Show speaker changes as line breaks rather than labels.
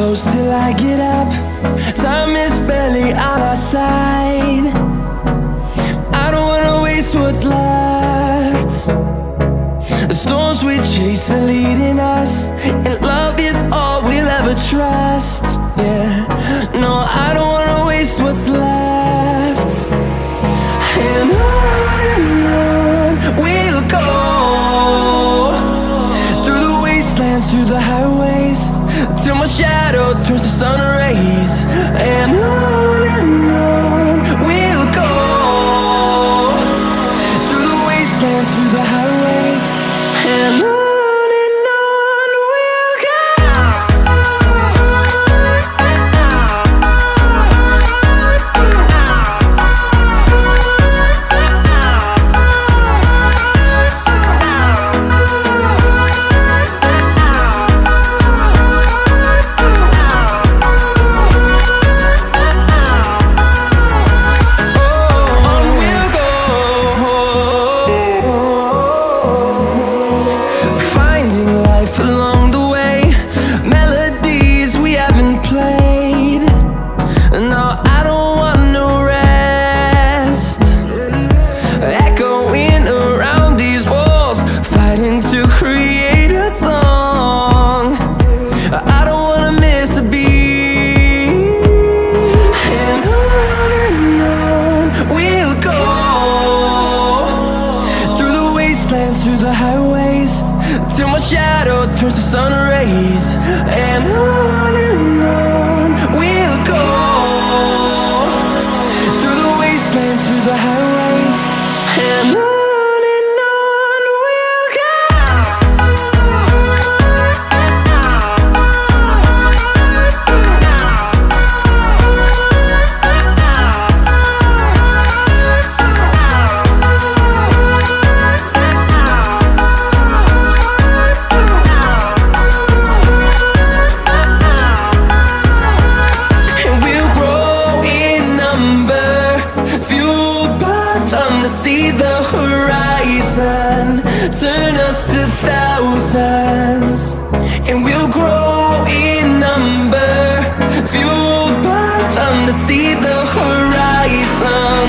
close till I get up. Time is barely on our side. I don't wanna waste what's left. The storms we chase are leading us, and love is all we'll ever trust. Yeah, no, I don't wanna waste what's left. And on we'll go, through the wastelands, through the highways, till my shadow turns to sun rays. And on we'll go, through the wastelands, through the highways, and on we'll go. Along the way, melodies we haven't played. No, I don't want no rest. Echoing around these walls, fighting to create a song. I don't wanna miss a beat. And on we'll go, through the wastelands, through the highways, till my shadow turns to sun rays. And on we'll go, through the wastelands, through the highways, and on we'll go. See the horizon, turn us to thousands, and we'll grow in number, fueled by them to see the horizon.